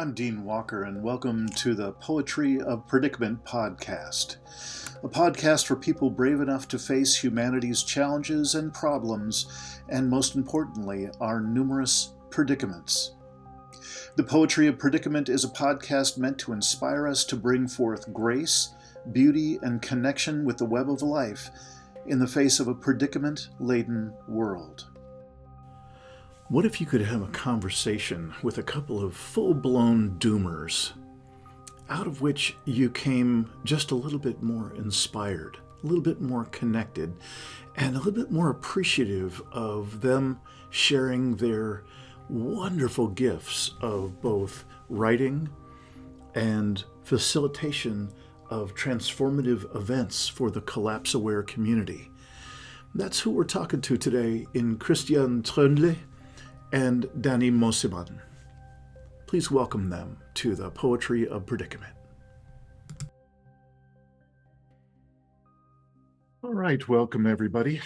I'm Dean Walker, and welcome to the Poetry of Predicament podcast, a podcast for people brave enough to face humanity's challenges and problems, and most importantly, our numerous predicaments. The Poetry of Predicament is a podcast meant to inspire us to bring forth grace, beauty, and connection with the web of life in the face of a predicament-laden world. What if you could have a conversation with a couple of full-blown doomers, out of which you came just a little bit more inspired, a little bit more connected, and a little bit more appreciative of them sharing their wonderful gifts of both writing and facilitation of transformative events for the collapse-aware community? That's who we're talking to today in Christian Tröndle and Dani Mosimann. Please welcome them to the Poetry of Predicament. All right, welcome everybody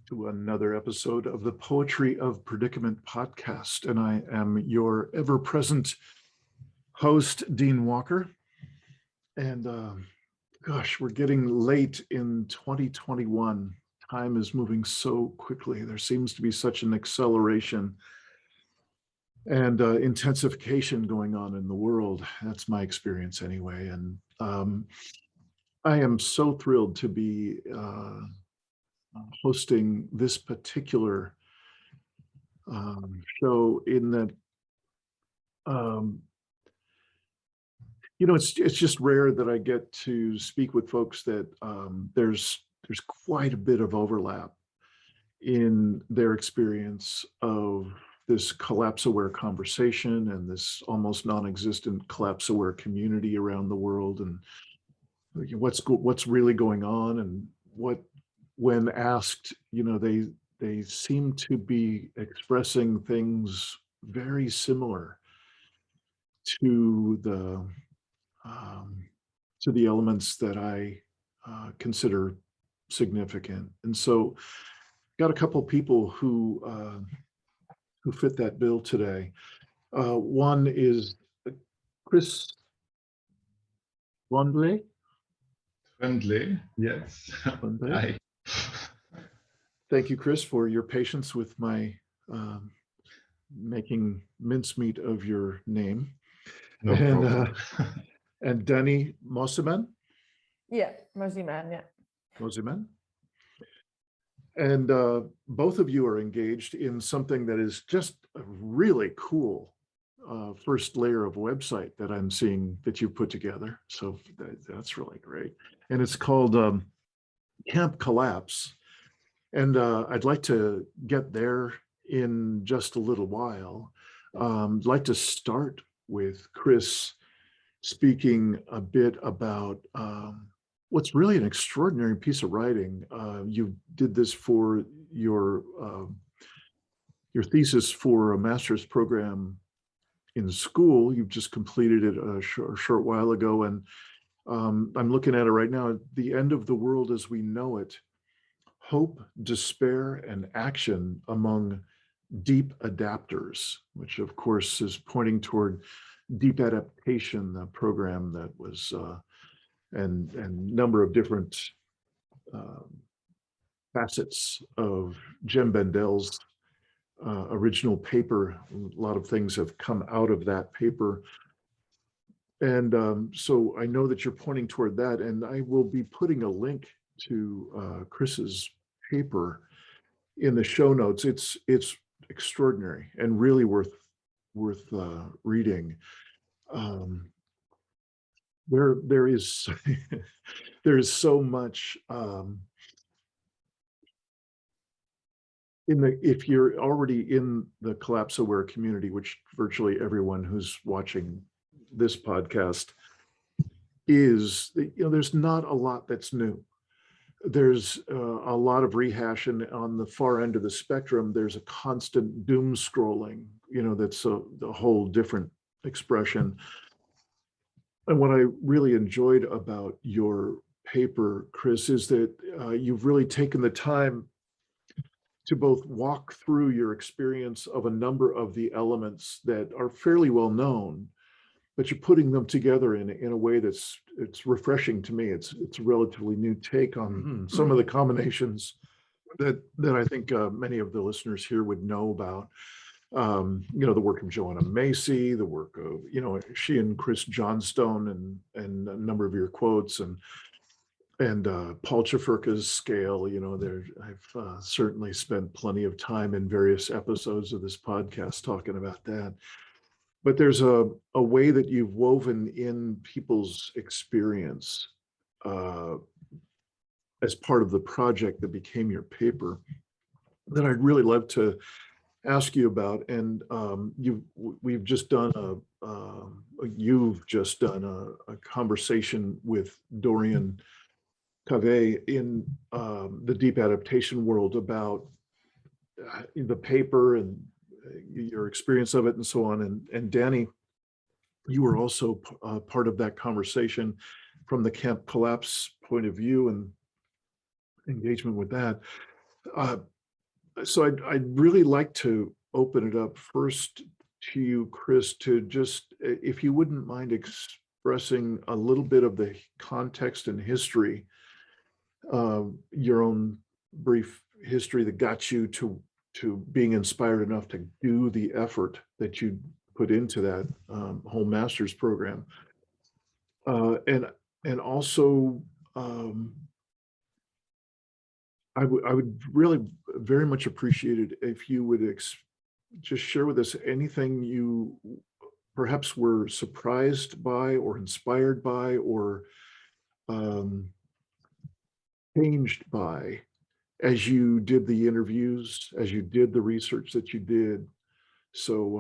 to another episode of the Poetry of Predicament podcast. And I am your ever-present host, Dean Walker. And gosh, we're getting late in 2021. Time is moving so quickly. There seems to be such an acceleration and intensification going on in the world. That's my experience anyway. And I am so thrilled to be hosting this particular show in that, it's just rare that I get to speak with folks that there's quite a bit of overlap in their experience of this collapse-aware conversation and this almost non-existent collapse-aware community around the world, and what's really going on, and what, when asked, they seem to be expressing things very similar to the elements that I consider significant. And so got a couple people who fit that bill today. One is Chris Tröndle. Tröndle, yes. Tröndle. Hi. Thank you, Chris, for your patience with my making mincemeat of your name. No problem. And Dani Mosimann. Yeah, Mosimann, yeah. Mosimann. And both of you are engaged in something that is just a really cool first layer of website that I'm seeing that you put together. So that's really great. And it's called Camp Collapse. And I'd like to get there in just a little while. I'd like to start with Chris speaking a bit about what's really an extraordinary piece of writing. You did this for your thesis for a master's program in school. You've just completed it a short while ago, and I'm looking at it right now. The End of the World as We Know It: Hope, Despair, and Action Among Deep Adapters, which of course is pointing toward deep adaptation, the program that was and number of different facets of Jem Bendel's original paper. A lot of things have come out of that paper. And so I know that you're pointing toward that, and I will be putting a link to Chris's paper in the show notes. It's extraordinary and really worth reading. There is there is so much if you're already in the collapse-aware community, which virtually everyone who's watching this podcast is, there's not a lot that's new. There's a lot of rehash, and on the far end of the spectrum, there's a constant doom scrolling, that's a whole different expression. And what I really enjoyed about your paper, Chris, is that you've really taken the time to both walk through your experience of a number of the elements that are fairly well known, but you're putting them together in a way it's refreshing to me. It's a relatively new take on some of the combinations that I think many of the listeners here would know about. The work of Joanna Macy, the work of, she and Chris Johnstone and a number of your quotes and Paul Chafurka's scale, I've certainly spent plenty of time in various episodes of this podcast talking about that. But there's a way that you've woven in people's experience as part of the project that became your paper that I'd really love to ask you about. And you've just done a conversation with Dorian Cave in the deep adaptation world about the paper and your experience of it and so on. And Dani, you were also part of that conversation from the camp collapse point of view and engagement with that. So I'd really like to open it up first to you, Chris, to just, if you wouldn't mind expressing a little bit of the context and history, your own brief history that got you to being inspired enough to do the effort that you put into that whole master's program. And also, I would really very much appreciate it if you would just share with us anything you perhaps were surprised by or inspired by or changed by as you did the interviews, as you did the research that you did. So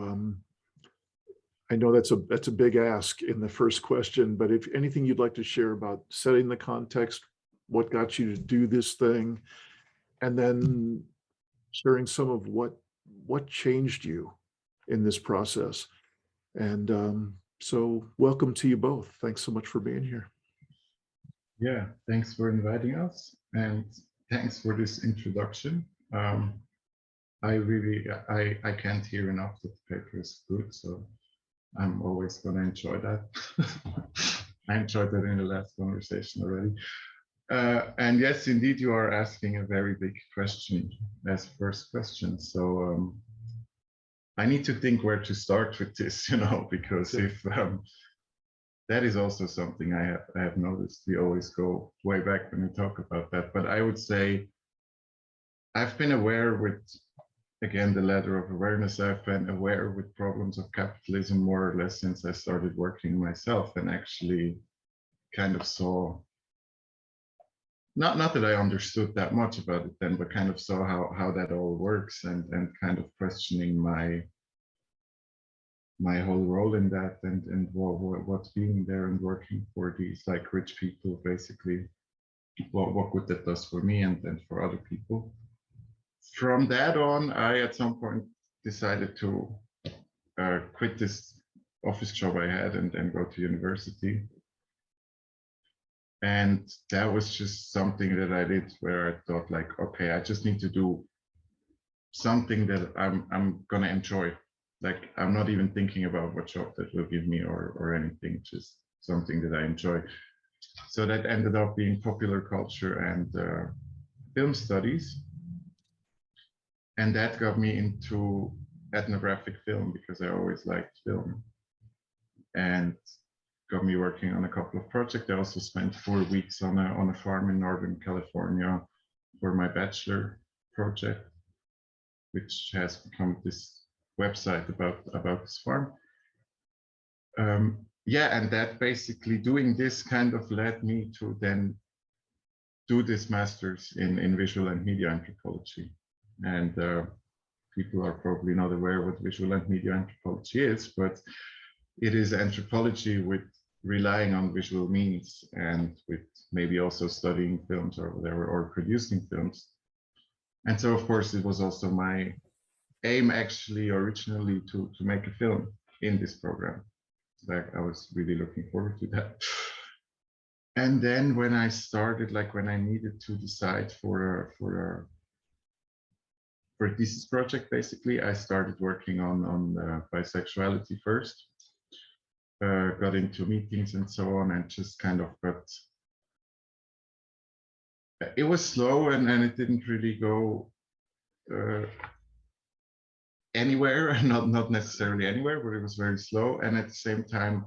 I know that's a big ask in the first question, but if anything you'd like to share about setting the context, what got you to do this thing, and then sharing some of what changed you in this process. And so welcome to you both. Thanks so much for being here. Yeah, thanks for inviting us, and thanks for this introduction. I can't hear enough that the paper is good, so I'm always going to enjoy that. I enjoyed that in the last conversation already. And yes, indeed, you are asking a very big question as first question. So I need to think where to start with this, because if that is also something I have noticed. We always go way back when we talk about that. But I would say I've been aware with, again, the ladder of awareness. I've been aware with problems of capitalism more or less since I started working myself, and actually kind of saw, not that I understood that much about it then, but kind of saw how that all works, and kind of questioning my whole role in that, and what's being there and working for these like rich people, basically, what good that does for me and for other people. From that on, I at some point decided to quit this office job I had and go to university. And that was just something that I did where I thought like, okay, I just need to do something that I'm gonna enjoy. Like, I'm not even thinking about what job that will give me or anything, just something that I enjoy. So that ended up being popular culture and film studies. And that got me into ethnographic film because I always liked film, and got me working on a couple of projects. I also spent 4 weeks on a farm in Northern California for my bachelor project, which has become this website about this farm. Yeah, and that basically doing this kind of led me to then do this master's in visual and media anthropology. And people are probably not aware what visual and media anthropology is, but it is anthropology with relying on visual means and with maybe also studying films or whatever, or producing films. And so, of course, it was also my aim actually originally to make a film in this program. Like, I was really looking forward to that. And then when I started, like when I needed to decide for a thesis project, basically, I started working on bisexuality first. got into meetings and so on, and just kind of got. It was slow, and it didn't really go anywhere. Not necessarily anywhere, but it was very slow. And at the same time,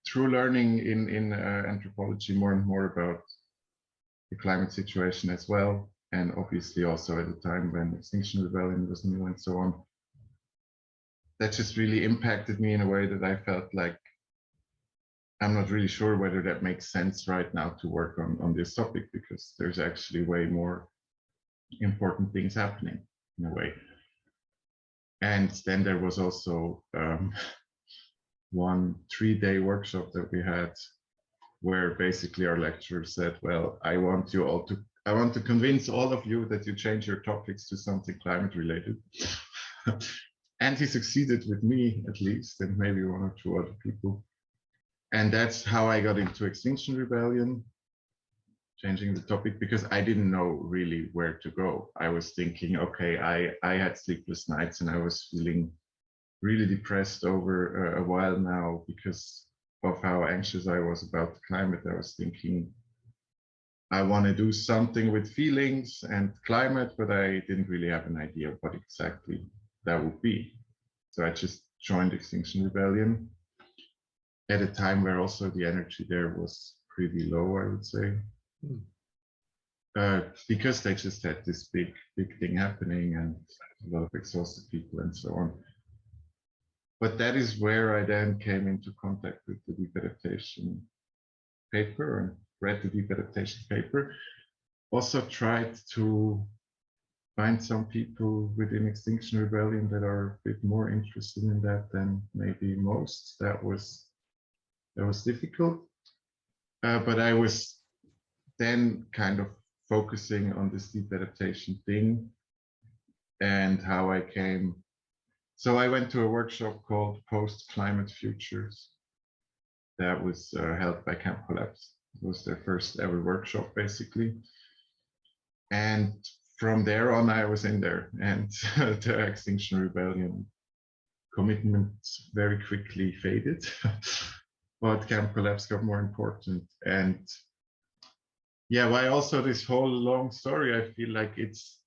through learning in anthropology more and more about the climate situation as well, and obviously also at a time when Extinction Rebellion was new and so on, that just really impacted me in a way that I felt like I'm not really sure whether that makes sense right now to work on this topic, because there's actually way more important things happening in a way. And then there was also one 3-day workshop that we had, where basically our lecturer said, well, I want to convince all of you that you change your topics to something climate related. And he succeeded with me, at least, and maybe 1 or 2 other people. And that's how I got into Extinction Rebellion, changing the topic, because I didn't know really where to go. I was thinking, okay, I had sleepless nights, and I was feeling really depressed over a while now because of how anxious I was about the climate. I was thinking, I want to do something with feelings and climate, but I didn't really have an idea of what exactly that would be. So I just joined Extinction Rebellion at a time where also the energy there was pretty low, I would say. Because they just had this big thing happening, and a lot of exhausted people and so on. But that is where I then came into contact with the deep adaptation paper and read the deep adaptation paper. Also tried to find some people within Extinction Rebellion that are a bit more interested in that than maybe most. That was difficult. But I was then kind of focusing on this deep adaptation thing and how I came. So I went to a workshop called Post-Climate Futures that was held by Camp Collapse. It was their first ever workshop, basically. And from there on, I was in there, and the Extinction Rebellion commitment very quickly faded, but Camp Collapse got more important. And yeah, why also this whole long story, I feel like it's,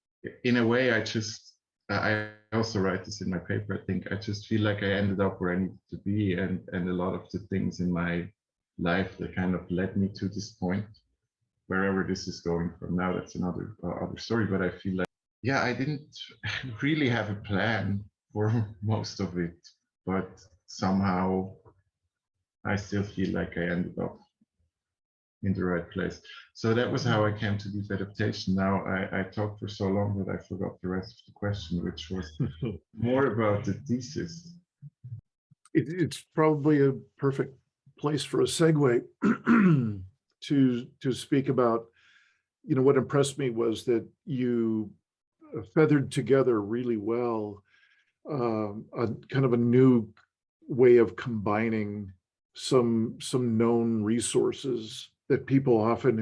in a way, I also write this in my paper, I think. I just feel like I ended up where I needed to be, and a lot of the things in my life that kind of led me to this point, wherever this is going from now, that's another other story. But I feel like, yeah, I didn't really have a plan for most of it, but somehow I still feel like I ended up in the right place. So that was how I came to deep adaptation. Now I talked for so long that I forgot the rest of the question, which was more about the thesis. It's probably a perfect place for a segue to speak about, you know, what impressed me was that you feathered together really well a kind of a new way of combining some known resources that people often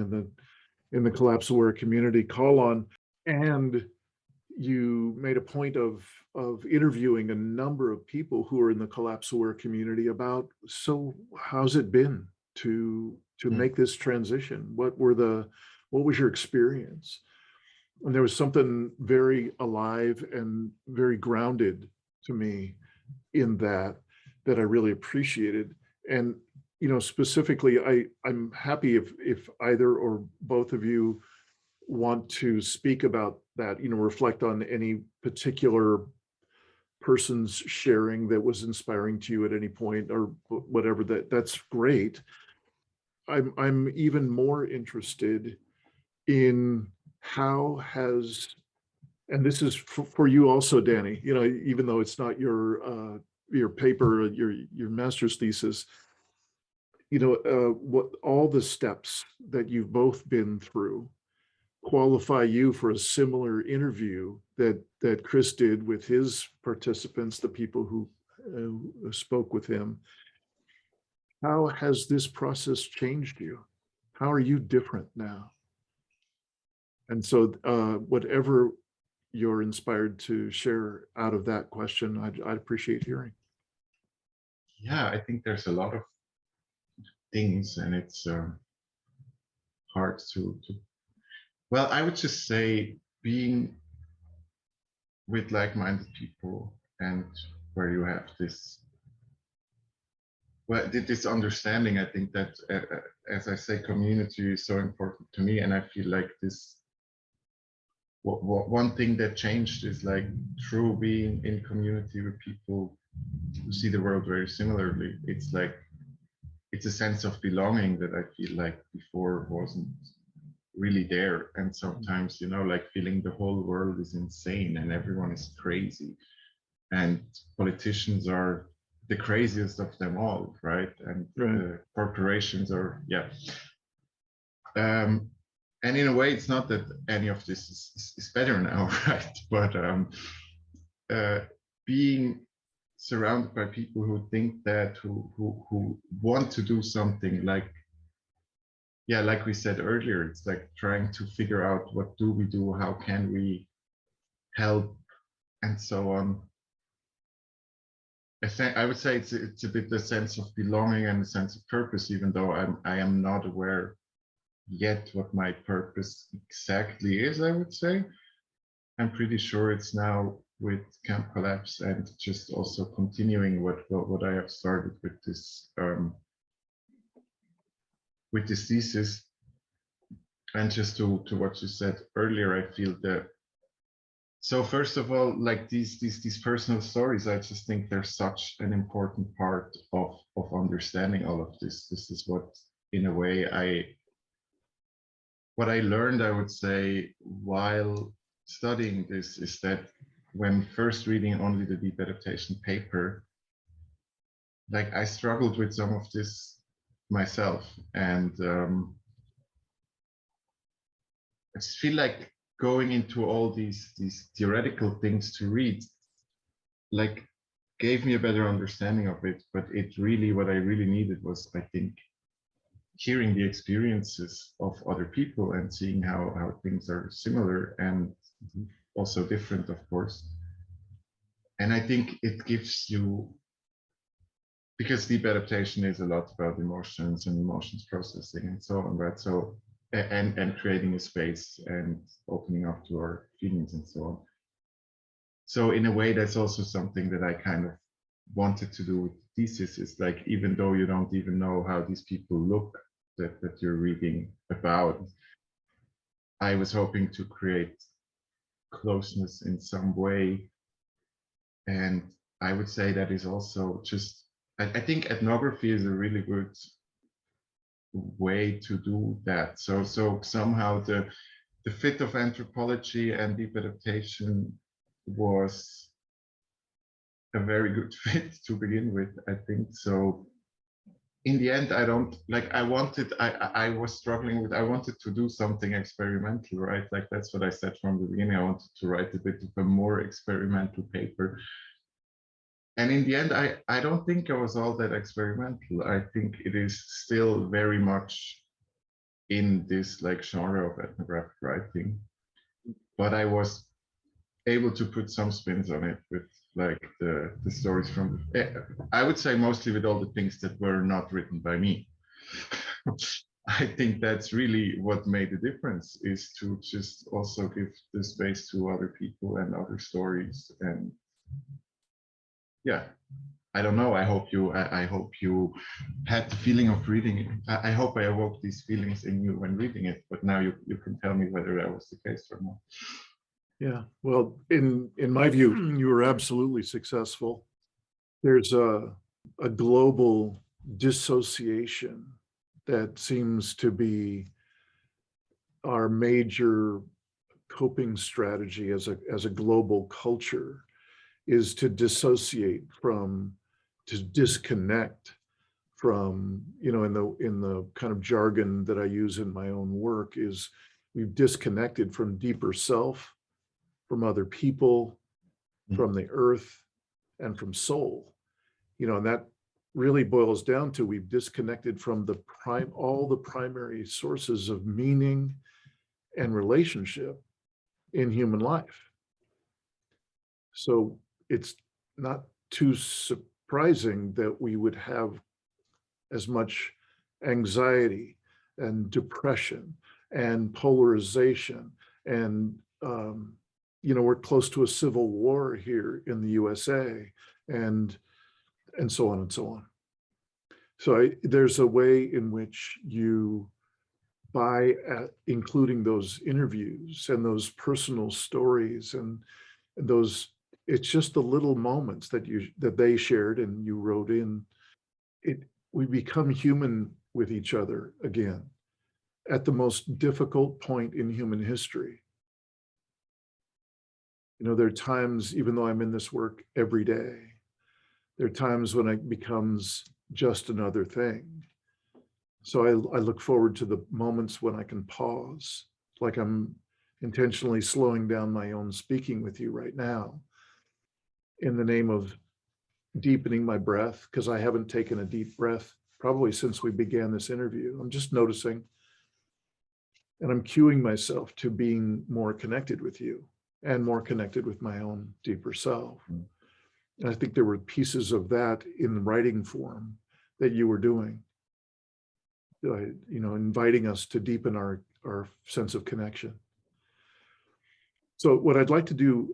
in the collapse-aware community call on, and you made a point of interviewing a number of people who are in the collapse-aware community about, so how's it been to make this transition? What was your experience? And there was something very alive and very grounded to me in that I really appreciated. And you know, specifically, I'm happy if either or both of you want to speak about that, you know, reflect on any particular person's sharing that was inspiring to you at any point or whatever, that's great. I'm even more interested in how has, and this is for you also, Dani, you know, even though it's not your paper, your master's thesis, you know, what all the steps that you've both been through qualify you for a similar interview that Chris did with his participants, the people who spoke with him. How has this process changed you? How are you different now? And so whatever you're inspired to share out of that question, I'd appreciate hearing. yeah, I think there's a lot of things, and it's hard to. Well, I would just say being with like-minded people, and where you have this, well, this understanding. I think that, as I say, community is so important to me, and I feel like this. One thing that changed is like through being in community with people who see the world very similarly. It's like it's a sense of belonging that I feel like before wasn't really there. And sometimes, you know, like feeling the whole world is insane and everyone is crazy, and politicians are the craziest of them all, right? And the corporations are, yeah. And in a way, it's not that any of this is better now, right? But being surrounded by people who think that, who want to do something, like, yeah, like we said earlier, it's like trying to figure out what do we do, how can we help, and so on. I would say it's a bit the sense of belonging and the sense of purpose, even though I am not aware yet what my purpose exactly is. I would say I'm pretty sure it's now with Camp Collapse and just also continuing what I have started with this thesis. And just to what you said earlier, I feel that. So first of all, like these personal stories, I just think they're such an important part of understanding all of this. This is what, in a way, what I learned, I would say, while studying this, is that when first reading only the deep adaptation paper, like I struggled with some of this myself, and I just feel like going into all these theoretical things to read, like, gave me a better understanding of it. But it really, what I really needed was, I think, hearing the experiences of other people and seeing how things are similar and also different, of course. And I think it gives you, because deep adaptation is a lot about emotions and emotions processing and so on, right? So, and creating a space and opening up to our feelings and so on. So in a way, that's also something that I kind of wanted to do with thesis, is like, even though you don't even know how these people look that you're reading about, I was hoping to create closeness in some way. And I would say that is also just, I think ethnography is a really good way to do that. So somehow the fit of anthropology and deep adaptation was a very good fit to begin with, I think. So in the end, I was struggling with, I wanted to do something experimental, right? Like that's what I said from the beginning. I wanted to write a bit of a more experimental paper. And in the end, I don't think I was all that experimental. I think it is still very much in this like genre of ethnographic writing, but I was able to put some spins on it with like the stories from, I would say mostly with all the things that were not written by me. I think that's really what made the difference, is to just also give the space to other people and other stories. And yeah, I don't know. I hope you had the feeling of reading it. I hope I awoke these feelings in you when reading it, but now you can tell me whether that was the case or not. Yeah, well, in my view, you were absolutely successful. There's a global dissociation that seems to be our major coping strategy as a global culture, is to dissociate from, to disconnect from, you know, in the kind of jargon that I use in my own work, is we've disconnected from deeper self, from other people, from the earth, and from soul. You know, and that really boils down to, we've disconnected from all the primary sources of meaning and relationship in human life. So it's not too surprising that we would have as much anxiety and depression and polarization. And, we're close to a civil war here in the USA, and so on and so on. So there's a way in which you, by including those interviews and those personal stories and those, it's just the little moments that they shared and you wrote in, we become human with each other again at the most difficult point in human history. There are times, even though I'm in this work every day, there are times when it becomes just another thing. So I look forward to the moments when I can pause, like I'm intentionally slowing down my own speaking with you right now in the name of deepening my breath, because I haven't taken a deep breath probably since we began this interview. I'm just noticing, and I'm cueing myself to being more connected with you and more connected with my own deeper self. And I think there were pieces of that in writing form that you were doing, inviting us to deepen our sense of connection. So what I'd like to do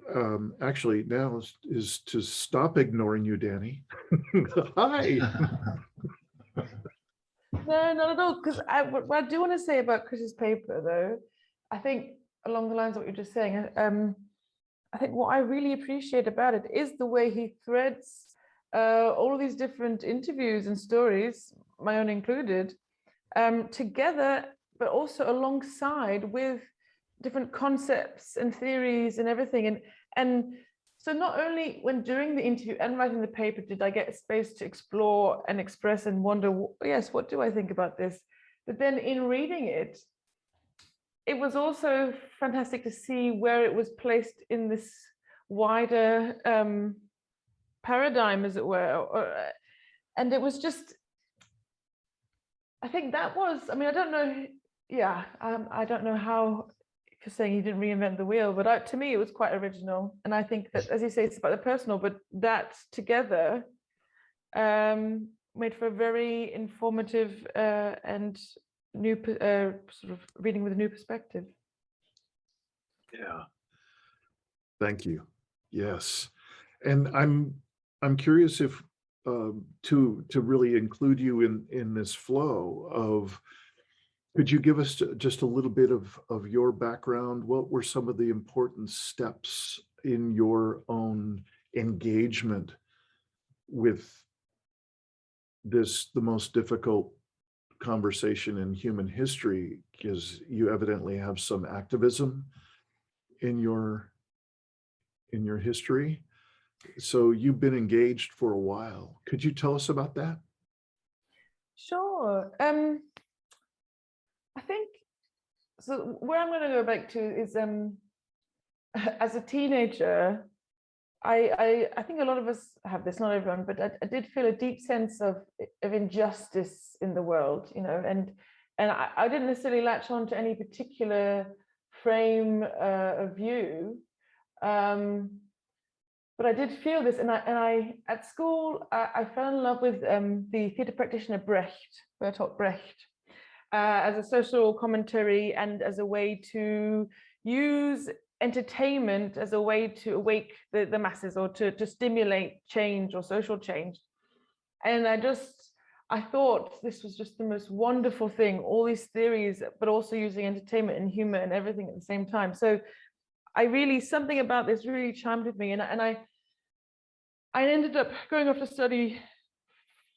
actually now is to stop ignoring you, Dani. Hi. No, not at all. Because what I do want to say about Chris's paper, though, I think along the lines of what you're just saying, I think what I really appreciate about it is the way he threads all of these different interviews and stories, my own included, together, but also alongside with different concepts and theories and everything. And so not only when during the interview and writing the paper did I get space to explore and express and wonder, yes, what do I think about this? But then in reading it, it was also fantastic to see where it was placed in this wider paradigm, as it were. And it was just, I think that was, I mean, I don't know, I don't know how, you're saying he didn't reinvent the wheel, but to me, it was quite original. And I think that, as you say, it's about the personal, but that together made for a very informative and new sort of reading with a new perspective. Yeah. Thank you. Yes. And I'm curious if to really include you in this flow of, could you give us just a little bit of your background? What were some of the important steps in your own engagement with this, the most difficult conversation in human history? Because you evidently have some activism in your history. So you've been engaged for a while. Could you tell us about that? Sure. I think, so where I'm going to go back to is, as a teenager, I think a lot of us have this, not everyone, but I did feel a deep sense of injustice in the world, and I didn't necessarily latch on to any particular frame of view, but I did feel this, and I at school I fell in love with the theatre practitioner Bertolt Brecht, as a social commentary and as a way to use entertainment as a way to awake the masses, or to stimulate change or social change. And I thought this was just the most wonderful thing, all these theories, but also using entertainment and humor and everything at the same time. So something about this really chimed with me, and I ended up going off to study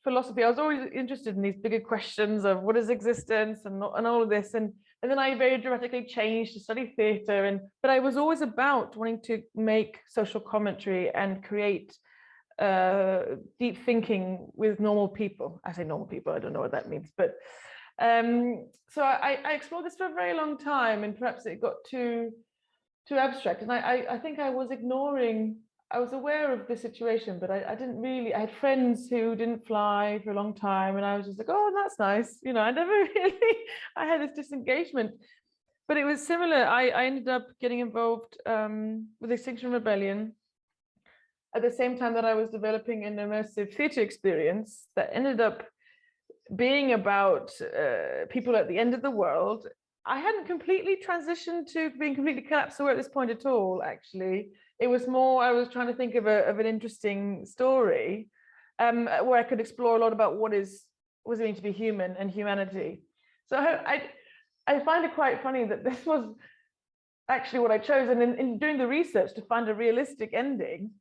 philosophy. I was always interested in these bigger questions of what is existence and all of this, and then I very dramatically changed to study theatre, but I was always about wanting to make social commentary and create deep thinking with normal people. I say normal people, I don't know what that means, but so I explored this for a very long time, and perhaps it got too abstract, and I think I was aware of the situation, but I didn't really, I had friends who didn't fly for a long time, and I was just like, oh, that's nice. I never really, I had this disengagement, but it was similar. I ended up getting involved with Extinction Rebellion, at the same time that I was developing an immersive theatre experience that ended up being about people at the end of the world. I hadn't completely transitioned to being completely collapsed away at this point at all, actually. It was more, I was trying to think of an interesting story where I could explore a lot about what it mean to be human and humanity. So I find it quite funny that this was actually what I chose. And in doing the research to find a realistic ending,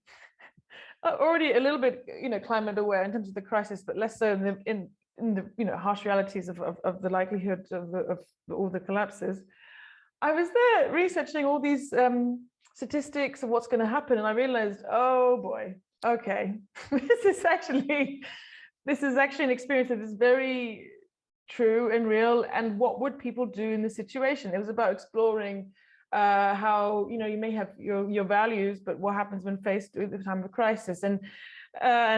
already a little bit, climate aware in terms of the crisis, but less so in the harsh realities of the likelihood of all the collapses. I was there researching all these statistics of what's going to happen, and I realized, oh boy, okay, this is actually an experience that is very true and real. And what would people do in this situation? It was about exploring how you may have your values, but what happens when faced with the time of a crisis, and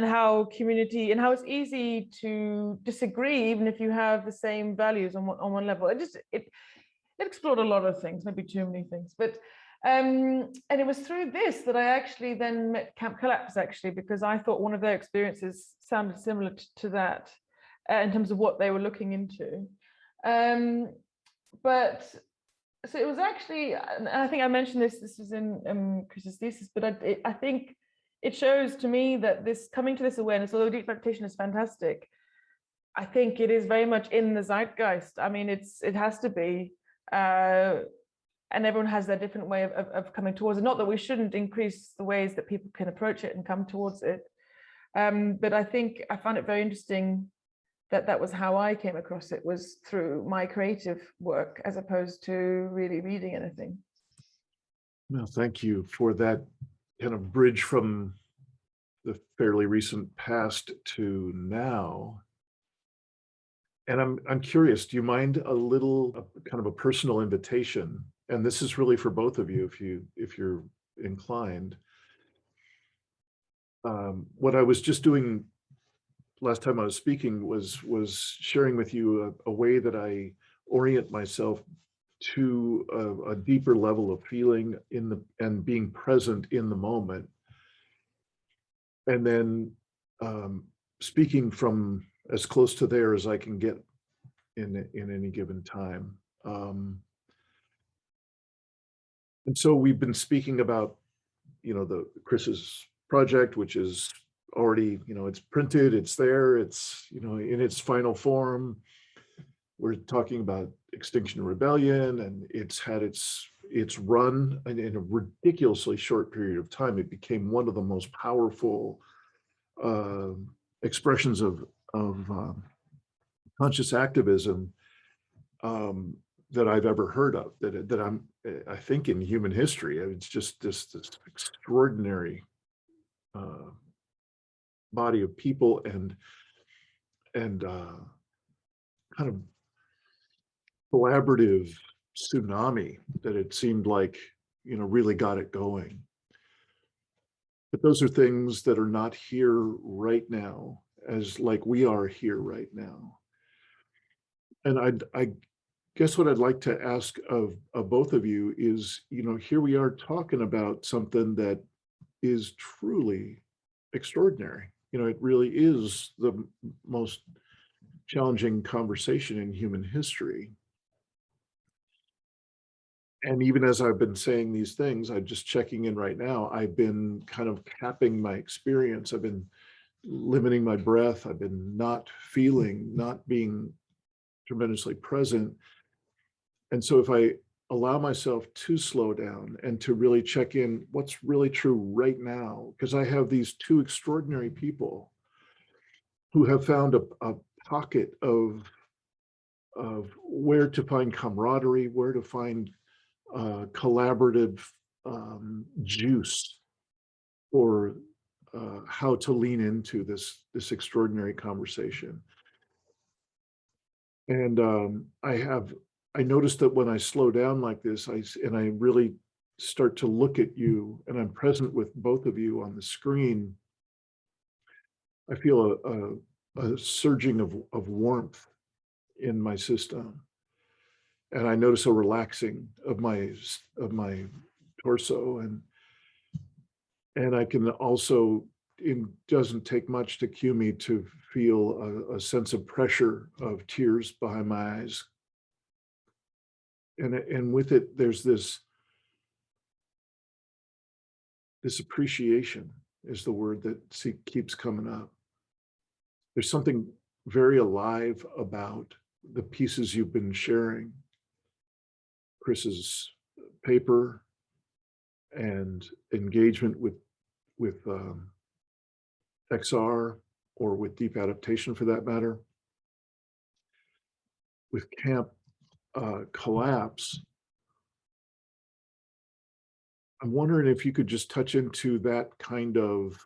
how community, and how it's easy to disagree even if you have the same values on one level. It explored a lot of things, maybe too many things, but and it was through this that I actually then met Camp Collapse, actually, because I thought one of their experiences sounded similar to that in terms of what they were looking into. But so it was actually, and I think I mentioned this was in Chris's thesis, but I think it shows to me that this coming to this awareness, although deep meditation is fantastic, I think it is very much in the zeitgeist. I mean, it has to be, and everyone has their different way of coming towards it. Not that we shouldn't increase the ways that people can approach it and come towards it, but I think I found it very interesting that was how I came across it, was through my creative work as opposed to really reading anything. Well, thank you for that kind of bridge from the fairly recent past to now. And I'm curious, do you mind a little kind of a personal invitation? And this is really for both of you, if you're inclined. What I was just doing last time I was speaking was sharing with you a way that I orient myself to a deeper level of feeling and being present in the moment. And then speaking from as close to there as I can get in any given time. And so we've been speaking about, the Chris's project, which is already, it's printed, it's there, it's, in its final form. We're talking about Extinction Rebellion, and it's had its run in a ridiculously short period of time. It became one of the most powerful expressions of conscious activism that I've ever heard of, I think in human history. It's just this extraordinary body of people and kind of collaborative tsunami that it seemed like, really got it going. But those are things that are not here right now, as like we are here right now. And I guess what I'd like to ask of both of you is, here we are talking about something that is truly extraordinary. It really is the most challenging conversation in human history. And even as I've been saying these things, I'm just checking in right now, I've been kind of capping my experience. I've been limiting my breath. I've been not being tremendously present. And so if I allow myself to slow down and to really check in what's really true right now, because I have these two extraordinary people who have found a pocket of where to find camaraderie, where to find collaborative juice, or how to lean into this extraordinary conversation. And I noticed that when I slow down like this, and I really start to look at you, and I'm present with both of you on the screen, I feel a surging of warmth in my system. And I notice a relaxing of my torso, And I can also, it doesn't take much to cue me to feel a sense of pressure of tears behind my eyes. And with it, there's this appreciation is the word that keeps coming up. There's something very alive about the pieces you've been sharing. Chris's paper and engagement with XR, or with deep adaptation for that matter, with camp collapse. I'm wondering if you could just touch into that kind of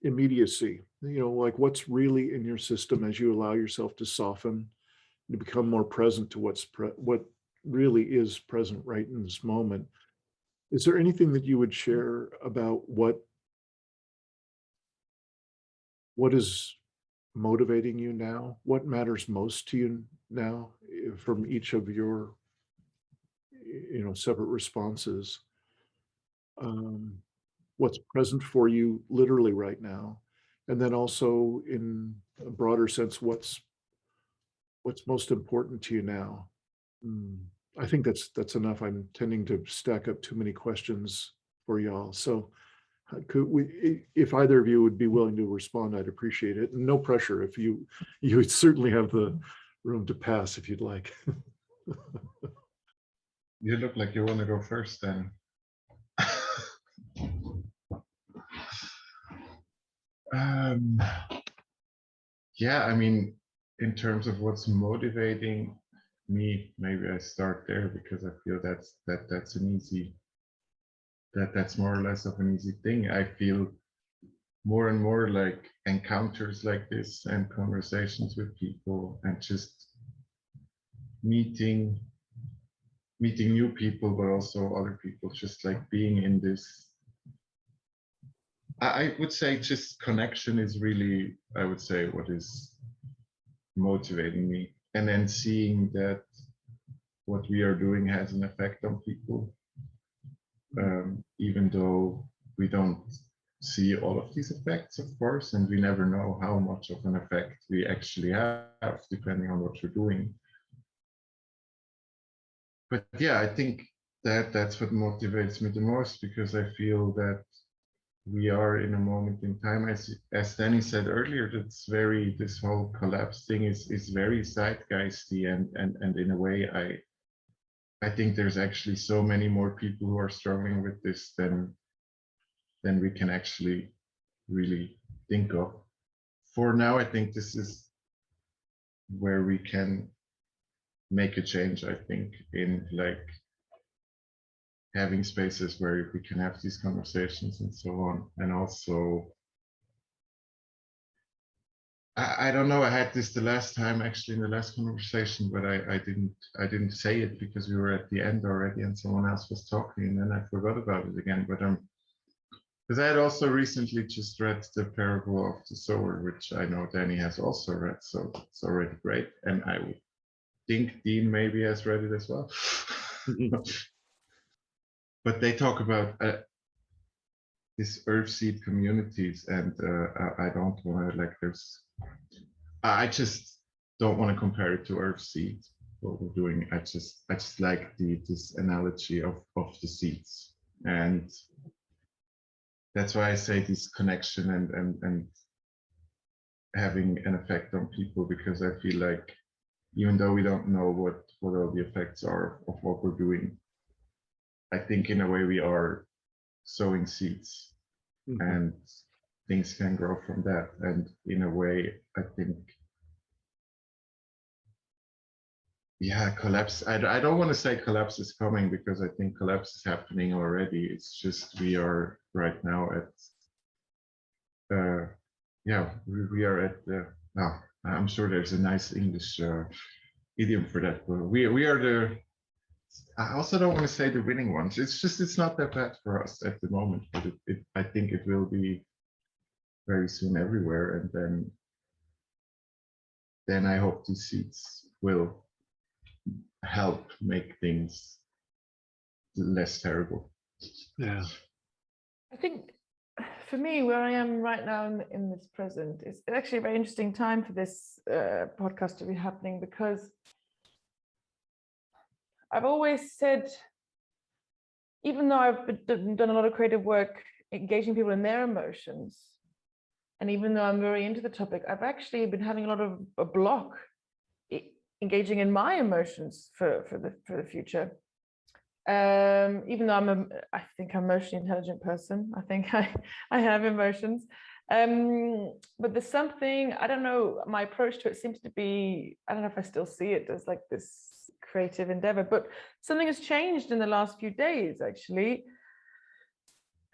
immediacy, like what's really in your system as you allow yourself to soften, to become more present to what really is present right in this moment. Is there anything that you would share about what is motivating you now? What matters most to you now from each of your, separate responses? What's present for you literally right now? And then also in a broader sense, what's most important to you now? I think that's enough. I'm tending to stack up too many questions for y'all. So could we, if either of you would be willing to respond, I'd appreciate it. No pressure. If you would certainly have the room to pass if you'd like. You look like you want to go first then. Yeah, I mean, in terms of what's motivating me, maybe I start there because I feel that's an easy, that's more or less of an easy thing. I feel more and more like encounters like this and conversations with people and just meeting new people, but also other people, just like being in this. I would say just connection is really, I would say, what is motivating me. And then seeing that what we are doing has an effect on people, even though we don't see all of these effects, of course, and we never know how much of an effect we actually have, depending on what you're doing. But yeah, I think that's what motivates me the most, because I feel that we are in a moment in time, as Dani said earlier, this whole collapse thing is very zeitgeisty, and in a way I think there's actually so many more people who are struggling with this than we can actually really think of. For now, I think this is where we can make a change, I think, in like having spaces where we can have these conversations and so on. And also, I don't know, I had this the last time, actually, in the last conversation, but I didn't say it because we were at the end already and someone else was talking, and then I forgot about it again. But because I had also recently just read the parable of the sower, which I know Dani has also read, so it's already great. And I would think Dean maybe has read it as well. But they talk about these earthseed communities, and I don't want to I just don't want to compare it to earthseed, what we're doing. I just like this analogy of the seeds, and that's why I say this connection and having an effect on people, because I feel like even though we don't know what all the effects are of what we're doing, I think in a way we are sowing seeds, and things can grow from that. And in a way, I think, yeah, collapse. I don't want to say collapse is coming, because I think collapse is happening already. It's just we are right now at, we are at the. Oh, I'm sure there's a nice English idiom for that. But we are the. I also don't want to say the winning ones. It's not that bad for us at the moment, but I think it will be very soon everywhere, and then I hope these seeds will help make things less terrible. Yeah. I think for me, where I am right now in this present, it's actually a very interesting time for this podcast to be happening, because I've always said, even though I've done a lot of creative work engaging people in their emotions, and even though I'm very into the topic, I've actually been having a lot of a block engaging in my emotions for the future. Even though I think I'm an emotionally intelligent person, I think I have emotions. But there's something, I don't know, my approach to it seems to be, I don't know if I still see it as like this creative endeavor, but something has changed in the last few days, actually.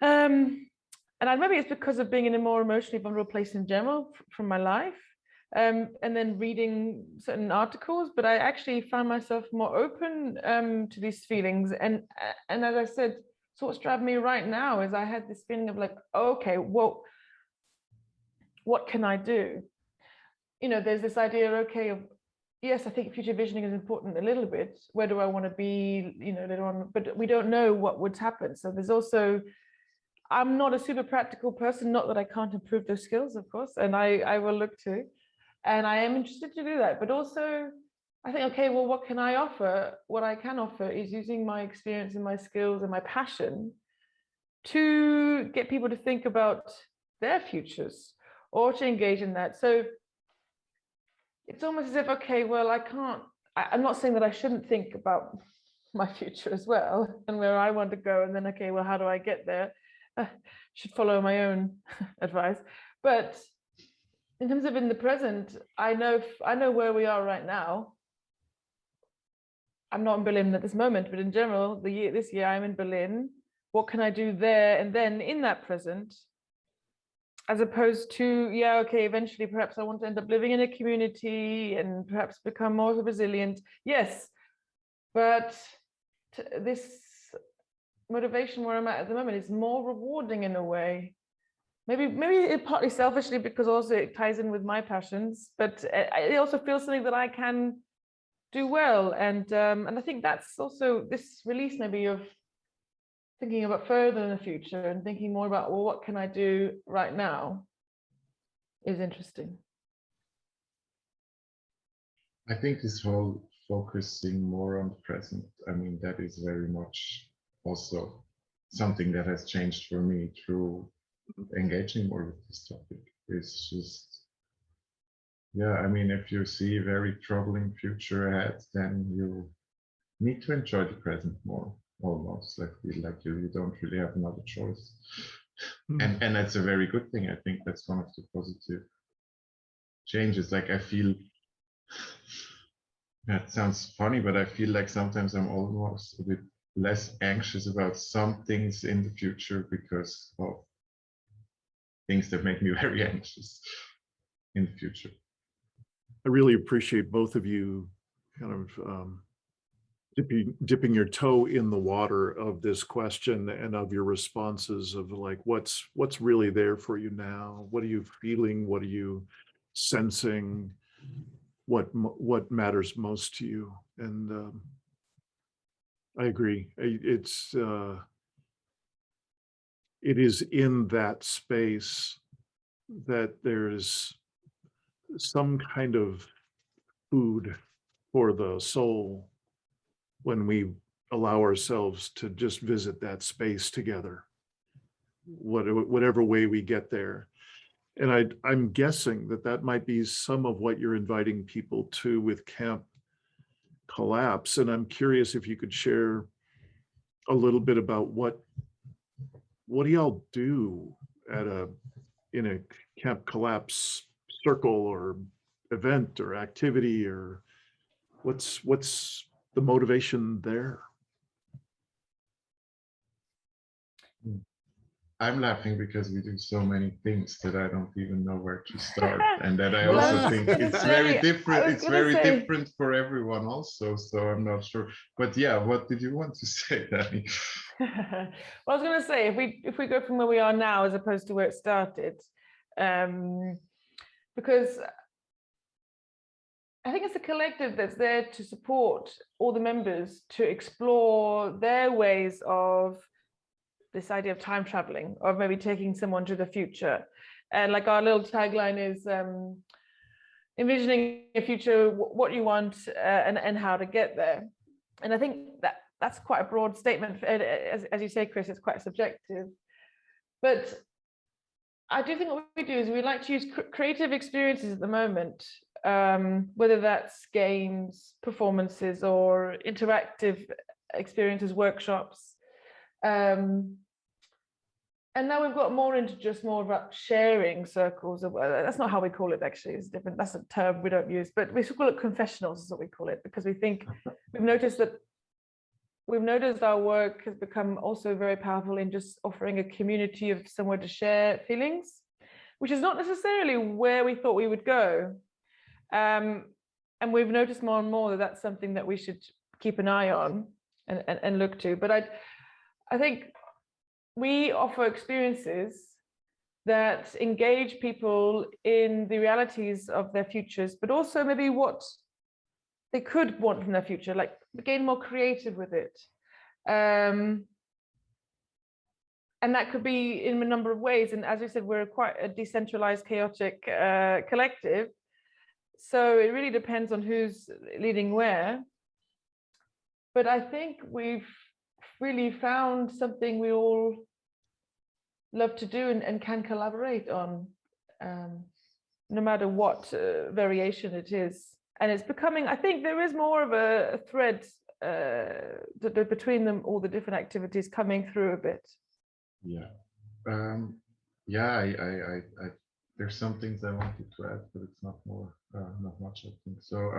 And maybe it's because of being in a more emotionally vulnerable place in general from my life, and then reading certain articles, but I actually found myself more open to these feelings. And as I said, so what's driving me right now is I had this feeling of like, okay, well, what can I do? You know, there's this idea, okay, of, yes, I think future visioning is important a little bit. Where do I want to be, you know, later on? But we don't know what would happen. So there's also, I'm not a super practical person, not that I can't improve those skills, of course, and I will look to. And I am interested to do that. But also, I think, okay, well, what can I offer? What I can offer is using my experience and my skills and my passion to get people to think about their futures or to engage in that. So it's almost as if, okay, well, I'm not saying that I shouldn't think about my future as well and where I want to go. And then, okay, well, how do I get there? Should follow my own advice. But in terms of in the present, I know where we are right now. I'm not in Berlin at this moment, but in general, this year I'm in Berlin. What can I do there and then in that present? As opposed to, yeah, okay, eventually perhaps I want to end up living in a community and perhaps become more resilient. Yes, but this motivation where I'm at the moment is more rewarding in a way. Maybe it partly selfishly, because also it ties in with my passions, but it also feels something that I can do well. And I think that's also this release maybe of thinking about further in the future and thinking more about, well, what can I do right now is interesting. I think this whole focusing more on the present, I mean, that is very much also something that has changed for me through engaging more with this topic. It's just, yeah, I mean, if you see a very troubling future ahead, then you need to enjoy the present more, almost like you don't really have another choice. And that's a very good thing. I think that's one of the positive changes. Like, I feel, that sounds funny, but I feel like sometimes I'm almost a bit less anxious about some things in the future because of things that make me very anxious in the future. I really appreciate both of you kind of dipping your toe in the water of this question and of your responses of like, what's really there for you now? What are you feeling? What are you sensing? What matters most to you? And I agree. It is in that space that there's some kind of food for the soul when we allow ourselves to just visit that space together, whatever way we get there. And I'm guessing that might be some of what you're inviting people to with Camp Collapse. And I'm curious if you could share a little bit about what do y'all do in a Camp Collapse circle or event or activity, or what's the motivation there? I'm laughing because we do so many things that I don't even know where to start, and that I also think it's very different. It's very different for everyone also, so I'm not sure. But yeah, what did you want to say, Dani? Well, I was going to say, if we go from where we are now as opposed to where it started, because I think it's a collective that's there to support all the members to explore their ways of this idea of time traveling, or maybe taking someone to the future. And like our little tagline is envisioning a future, what you want, and how to get there. And I think that's quite a broad statement. As you say, Chris, it's quite subjective. But I do think what we do is we like to use creative experiences at the moment, whether that's games, performances, or interactive experiences, workshops. And now we've got more into just more about sharing circles. That's not how we call it, actually. It's different. That's a term we don't use, but we call it confessionals, is what we call it, because we think we've noticed our work has become also very powerful in just offering a community of somewhere to share feelings, which is not necessarily where we thought we would go. And we've noticed more and more that that's something that we should keep an eye on and look to. But I think we offer experiences that engage people in the realities of their futures, but also maybe what they could want from their future, like getting more creative with it. And that could be in a number of ways. And as we said, we're quite a decentralized, chaotic collective. So it really depends on who's leading where. But I think we've really found something we all love to do and can collaborate on, no matter what variation it is. And it's becoming, I think there is more of a thread between them, all the different activities coming through a bit. Yeah. I there's some things I wanted to add, but it's not much, I think. So,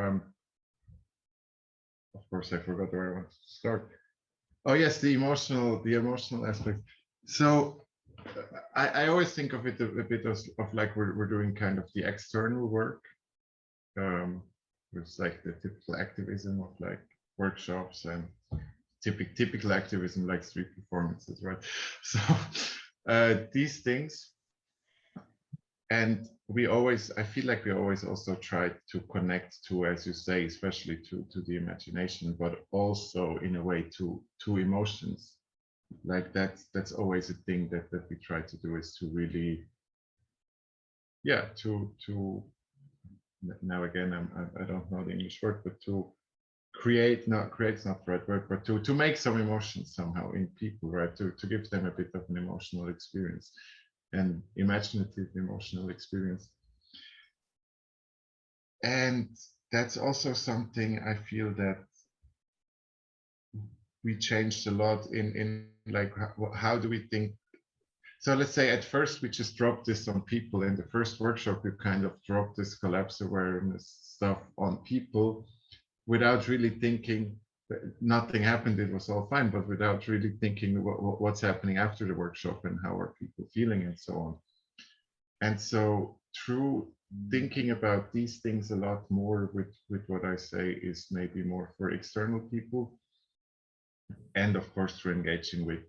of course, I forgot where I wanted to start. Oh yes, the emotional aspect. So I always think of it a bit of like we're doing kind of the external work, with like the typical activism of like workshops and typical activism like street performances, right? So these things, and I feel like we always also try to connect to, as you say, especially to the imagination, but also in a way to emotions. Like that's always a thing that we try to do, is to really, to now again I don't know the English word, but to create's not the right word, but to make some emotions somehow in people, right? To give them a bit of an emotional experience, an imaginative emotional experience. And that's also something I feel that we changed a lot in like how do we think. So let's say at first we just dropped this on people. In the first workshop we kind of dropped this collapse awareness stuff on people without really thinking. Nothing happened, it was all fine, but without really thinking what's happening after the workshop and how are people feeling and so on. And so through thinking about these things a lot more with what I say is maybe more for external people, and of course through engaging with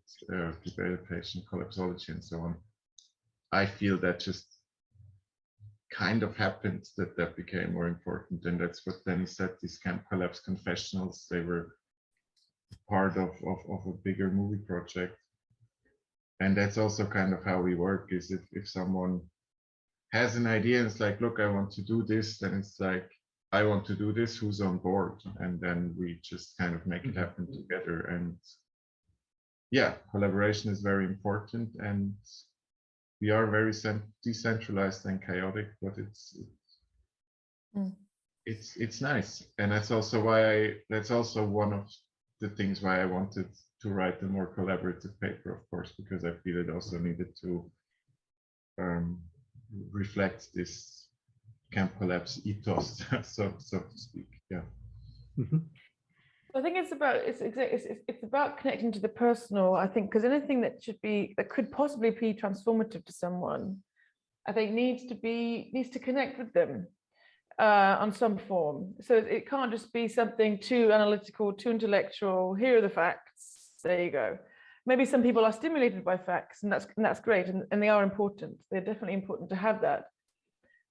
patient collapsology and so on, I feel that just kind of happened that became more important. And that's what Dani said, these camp collapse confessionals, they were part of a bigger movie project. And that's also kind of how we work, is if someone has an idea and it's like, look, I want to do this, then it's like, I want to do this, who's on board? And then we just kind of make it happen together. And yeah, collaboration is very important, and we are very decentralized and chaotic, but it's nice. And that's also one of the things why I wanted to write a more collaborative paper, of course, because I feel it also needed to reflect this camp collapse ethos, so to speak. Yeah. I think it's about connecting to the personal, I think, because anything that could possibly be transformative to someone, I think needs to connect with them on some form. So it can't just be something too analytical, too intellectual. Here are the facts, there you go. Maybe some people are stimulated by facts, and that's great, and they are important. They're definitely important to have that.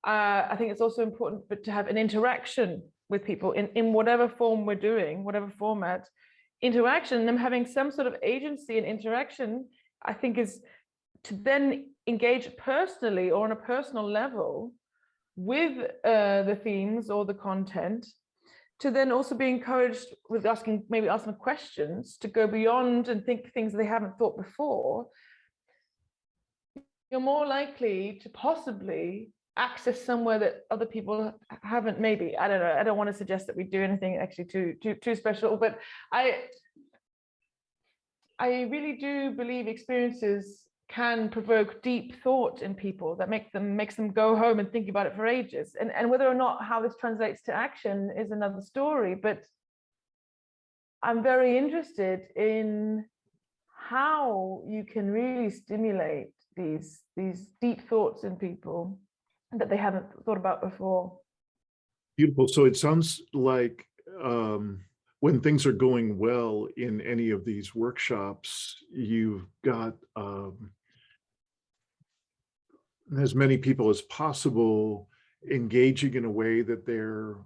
I think it's also important to have an interaction with people in whatever form we're doing, whatever format, interaction, them having some sort of agency and interaction I think, is to then engage personally or on a personal level with the themes or the content, to then also be encouraged with maybe asking questions to go beyond and think things they haven't thought before. You're more likely to possibly access somewhere that other people haven't. Maybe, I don't know, I don't want to suggest that we do anything actually too special, but I really do believe experiences can provoke deep thought in people that makes them go home and think about it for ages. And whether or not how this translates to action is another story, but I'm very interested in how you can really stimulate these deep thoughts in people that they haven't thought about before. Beautiful. So it sounds like when things are going well in any of these workshops, you've got as many people as possible engaging in a way that they're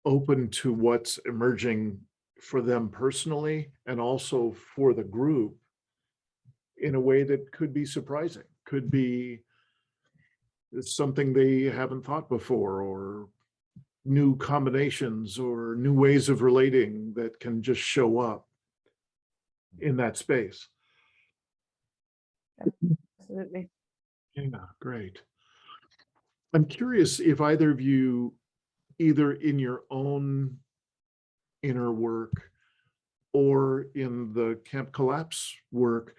open to what's emerging for them personally and also for the group in a way that could be surprising, could be something they haven't thought before, or new combinations or new ways of relating that can just show up in that space. Absolutely. Yeah, great. I'm curious if either of you, either in your own inner work or in the Camp Collapse work,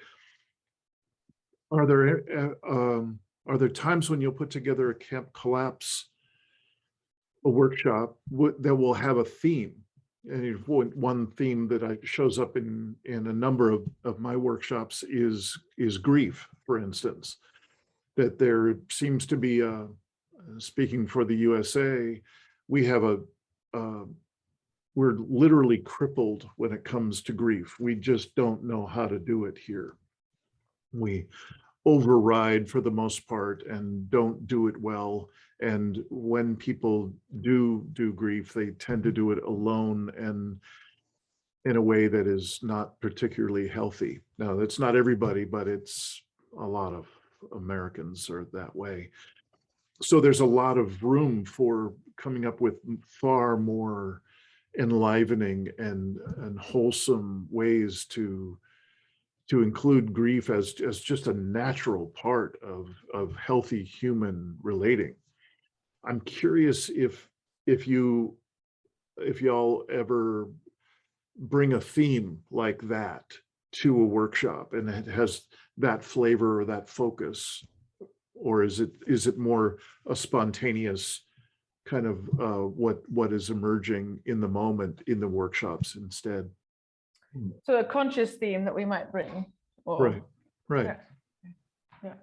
are there times when you'll put together a Camp Collapse, a workshop that will have a theme? And one theme that shows up in a number of my workshops is grief, for instance. That there seems to be speaking for the USA, we have we're literally crippled when it comes to grief. We just don't know how to do it here. We override for the most part and don't do it well. And when people do grief, they tend to do it alone and in a way that is not particularly healthy. Now, that's not everybody, but it's a lot of Americans are that way. So there's a lot of room for coming up with far more enlivening and wholesome ways to include grief as just a natural part of healthy human relating. I'm curious if y'all ever bring a theme like that to a workshop and it has that flavor or that focus, or is it more a spontaneous kind of what is emerging in the moment in the workshops instead? So a conscious theme that we might bring. Or, right. Yeah.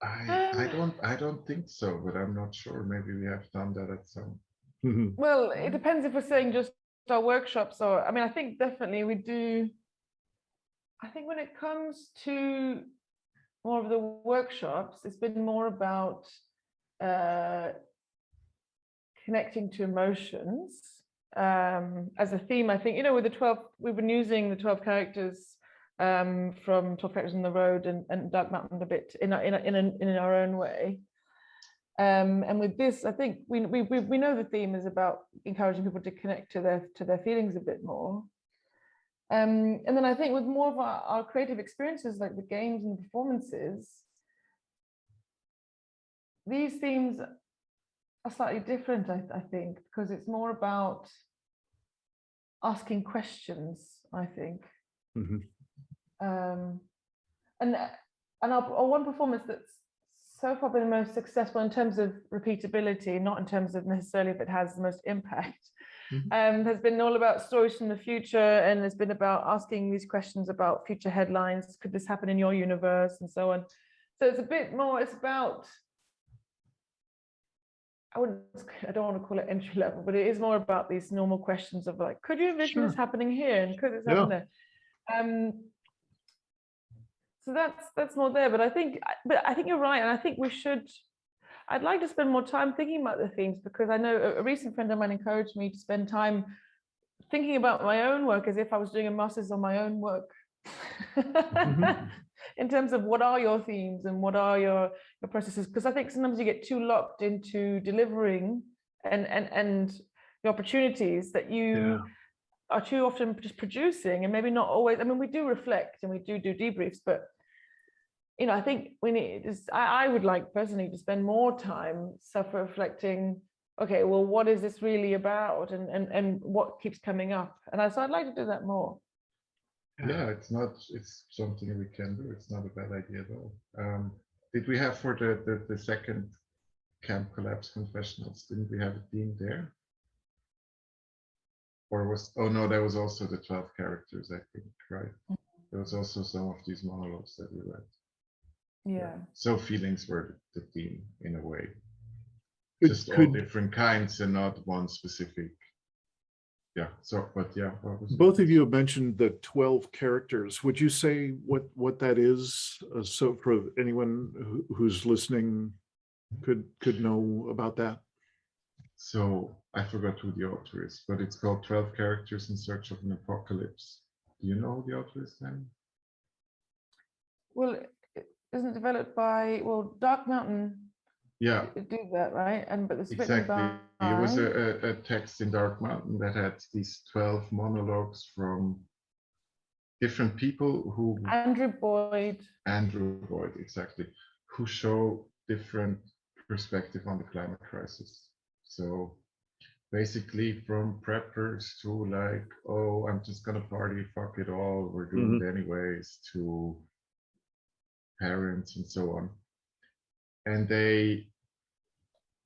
I don't think so, but I'm not sure. Maybe we have done that at some. Well, it depends if we're saying just our workshops, or I mean, I think definitely we do. I think when it comes to more of the workshops, it's been more about connecting to emotions as a theme. I think, with the 12, we've been using the 12 characters from 12 Characters on the Road and Dark Mountain a bit in our own way. And with this, I think we know the theme is about encouraging people to connect to their feelings a bit more. And then I think with more of our creative experiences, like the games and performances, these themes are slightly different, I think, because it's more about asking questions, I think. And our one performance that's so far been the most successful in terms of repeatability, not in terms of necessarily if it has the most impact, has been all about stories from the future, and it's been about asking these questions about future headlines. Could this happen in your universe, and so on. So it's a bit more, it's about, I don't want to call it entry level, but it is more about these normal questions of like, could you envision this happening here, and could this happen there? So that's more there, but I think you're right, and I think I'd like to spend more time thinking about the themes, because I know a recent friend of mine encouraged me to spend time thinking about my own work as if I was doing a master's on my own work in terms of what are your themes and what are your processes, because I think sometimes you get too locked into delivering and the opportunities that you are too often just producing, and maybe not always. I mean, we do reflect and we do debriefs, but you know, I think we need is I would like personally to spend more time self-reflecting. Okay, well, what is this really about, and what keeps coming up? And so I'd like to do that more. Yeah, it's something we can do. It's not a bad idea at all. Did we have for the second Camp Collapse Confessionals, didn't we have a theme there? Or oh no, that was also the 12 characters, I think, right? There was also some of these monologues that we read. Yeah. So feelings were the theme in a way. Just all different kinds and not one specific. Yeah. So, but yeah. Both of you have mentioned the 12 characters. Would you say what that is? So for anyone who's listening could know about that? So I forgot who the author is, but it's called 12 Characters in Search of an Apocalypse. Do you know who the author is then? Well, it isn't developed by, Dark Mountain. Yeah. Do that, right? But it's exactly. Written by... It was a text in Dark Mountain that had these 12 monologues from different people who... Andrew Boyd, exactly. Who show different perspective on the climate crisis. So basically from preppers to like, oh, I'm just gonna party, fuck it all, we're doing it anyways, to parents and so on. And they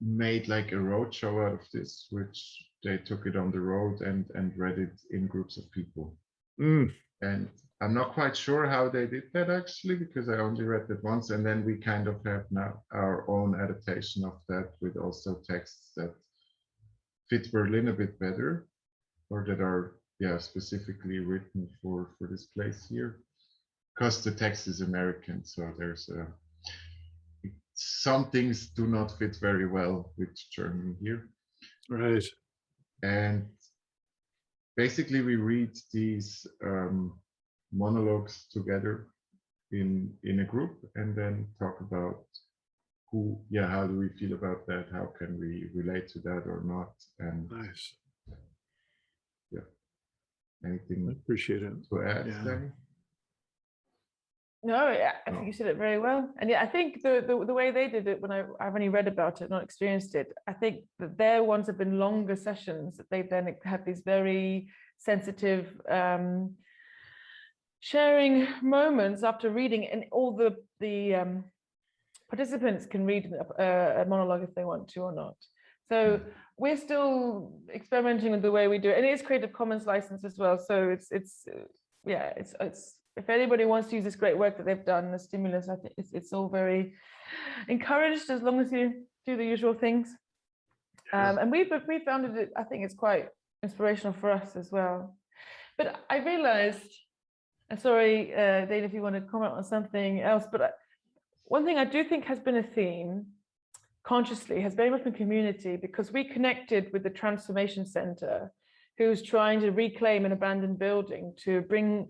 made like a roadshow out of this, which they took it on the road and read it in groups of people. And I'm not quite sure how they did that actually, because I only read it once, and then we kind of have now our own adaptation of that with also texts that fit Berlin a bit better, or that are specifically written for this place here, because the text is American, so there's some things do not fit very well with German here. Right. And basically we read these monologues together in a group, and then talk about how do we feel about that, how can we relate to that or not. And nice. Yeah. Anything I appreciate it. To add, Dani? No, I think you said it very well. And yeah, I think the way they did it, when I've only read about it, not experienced it, I think that their ones have been longer sessions, that they then have these very sensitive sharing moments after reading, and all the participants can read a monologue if they want to or not. So we're still experimenting with the way we do it, and it is Creative Commons license as well. So it's if anybody wants to use this great work that they've done, the stimulus, I think it's all very encouraged, as long as you do the usual things. And we found it, I think it's quite inspirational for us as well. But I realized, sorry, Dane, if you want to comment on something else, but one thing I do think has been a theme consciously has very much been community, because we connected with the Transformation Center, who's trying to reclaim an abandoned building to bring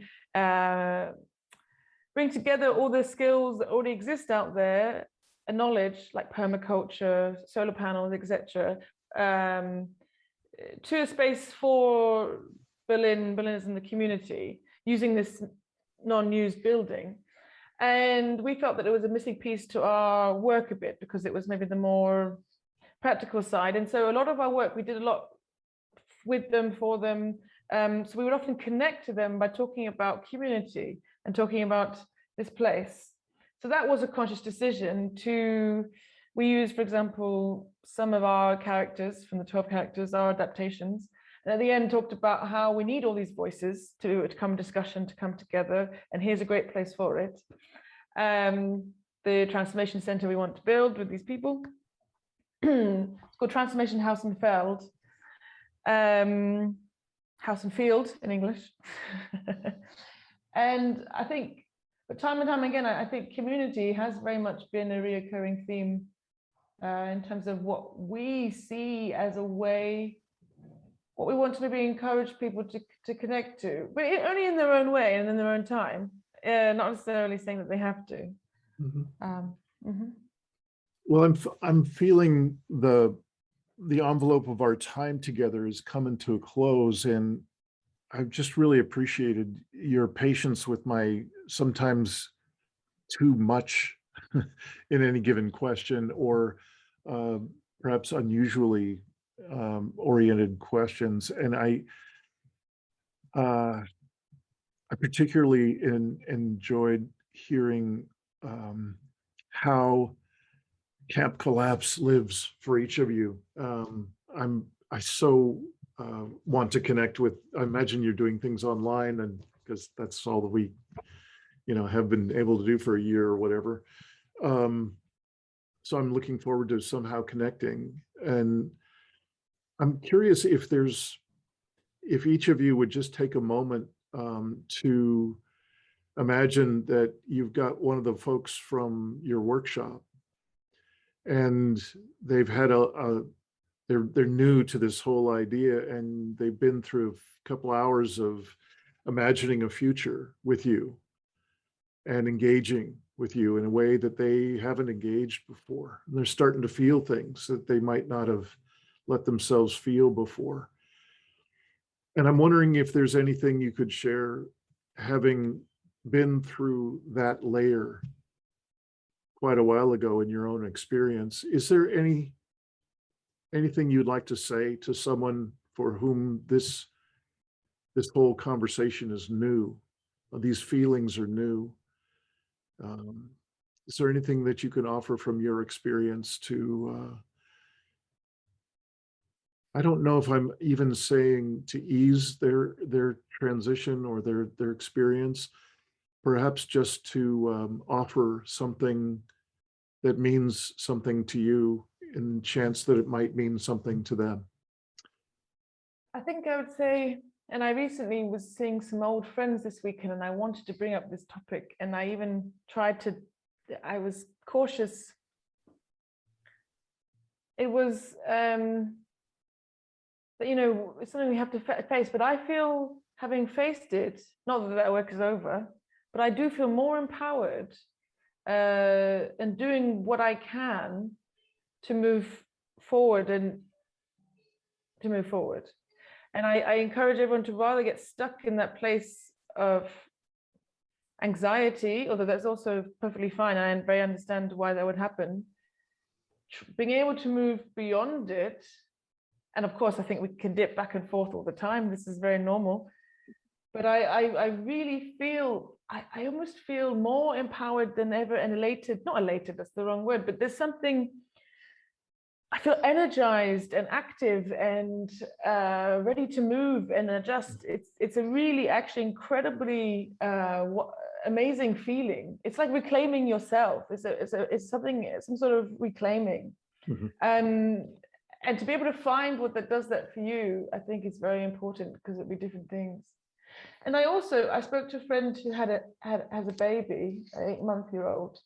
together all the skills that already exist out there, and knowledge like permaculture, solar panels, etc., to a space for Berliners in the community, using this non-used building. And we felt that it was a missing piece to our work a bit, because it was maybe the more practical side. And so a lot of our work, we did a lot with them, for them. So we would often connect to them by talking about community and talking about this place. So that was a conscious decision we use, for example, some of our characters from the 12 characters, our adaptations. And at the end talked about how we need all these voices to come discussion, to come together. And here's a great place for it. The Transformation Center we want to build with these people. It's called Transformation House and Feld. House and Field in English. And I think, but time and time again, I think community has very much been a reoccurring theme in terms of what we see as a way what we want to maybe encourage people to connect to, but only in their own way and in their own time, not necessarily saying that they have to. Well, I'm feeling the envelope of our time together is coming to a close, and I've just really appreciated your patience with my sometimes too much in any given question, or perhaps unusually oriented questions. And I particularly enjoyed hearing how Camp Collapse lives for each of you. I so want to connect with, I imagine you're doing things online, and because that's all that we, have been able to do for a year or whatever. So I'm looking forward to somehow connecting. And I'm curious if each of you would just take a moment to imagine that you've got one of the folks from your workshop, and they've had they're new to this whole idea, and they've been through a couple hours of imagining a future with you and engaging with you in a way that they haven't engaged before. And they're starting to feel things that they might not have let themselves feel before. And I'm wondering if there's anything you could share, having been through that layer quite a while ago in your own experience. Is there anything you'd like to say to someone for whom this whole conversation is new? These feelings are new. Is there anything that you can offer from your experience to, I don't know if I'm even saying to ease their transition or their experience, perhaps just to offer something that means something to you in chance that it might mean something to them? I think I would say, and I recently was seeing some old friends this weekend, and I wanted to bring up this topic, and I even I was cautious. It was, it's something we have to face, but I feel, having faced it, not that work is over, but I do feel more empowered and doing what I can to move forward And I encourage everyone to rather get stuck in that place of anxiety, although that's also perfectly fine. I very understand why that would happen. Being able to move beyond it. And of course, I think we can dip back and forth all the time. This is very normal. But I really feel, I almost feel more empowered than ever, and elated, not elated, that's the wrong word, but there's something, I feel energized and active and ready to move and adjust. It's a really actually incredibly amazing feeling. It's like reclaiming yourself. It's some sort of reclaiming. And to be able to find what that does that for you, I think is very important, because it'll be different things. And I spoke to a friend who has a baby, an 8-month-old.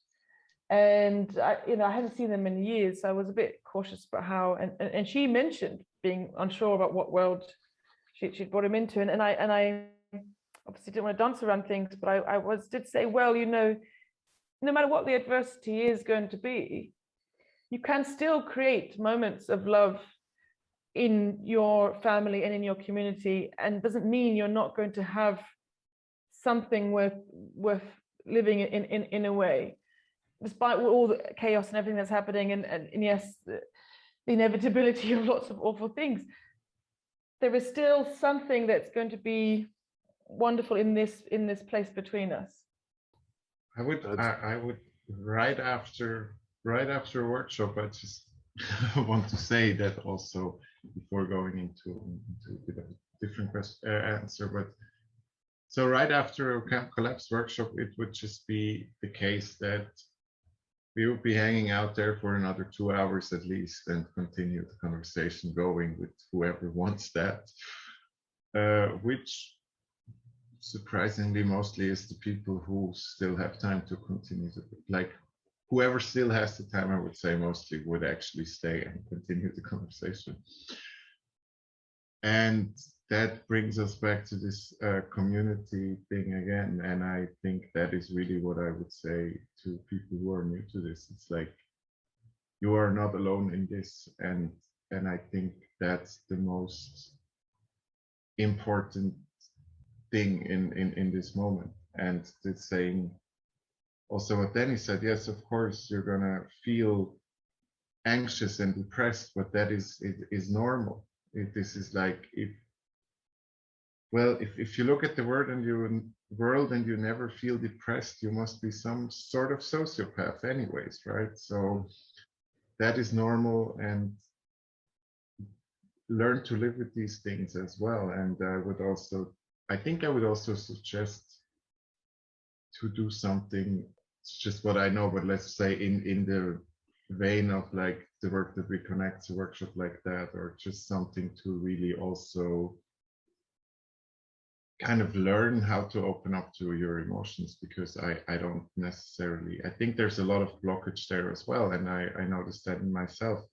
And I hadn't seen them in years, so I was a bit cautious about how. And she mentioned being unsure about what world she'd brought him into, and I obviously didn't want to dance around things, but I did say, well, no matter what the adversity is going to be, you can still create moments of love in your family and in your community, and doesn't mean you're not going to have something worth living in a way. Despite all the chaos and everything that's happening, and yes, the inevitability of lots of awful things, there is still something that's going to be wonderful in this place between us. I would right after a workshop, I just want to say that also before going into a bit of a different answer. But so right after a Camp Collapse workshop, it would just be the case that we would be hanging out there for another 2 hours at least, and continue the conversation going with whoever wants that, which surprisingly mostly is the people who still have time to continue to, like, whoever still has the time, I would say mostly would actually stay and continue the conversation. And that brings us back to this community thing again. And I think that is really what I would say to people who are new to this. It's like, you are not alone in this. And I think that's the most important thing in this moment. And it's saying also what Dani said, yes, of course, you're gonna feel anxious and depressed, but that is normal. This is like, if you look at the world and you never feel depressed, you must be some sort of sociopath anyways, right? So that is normal, and learn to live with these things as well. And I think I would also suggest to do something, it's just what I know, but let's say in the vein of like the work that we connect, a workshop like that, or just something to really also kind of learn how to open up to your emotions, because I don't necessarily, I think there's a lot of blockage there as well. And I noticed that in myself,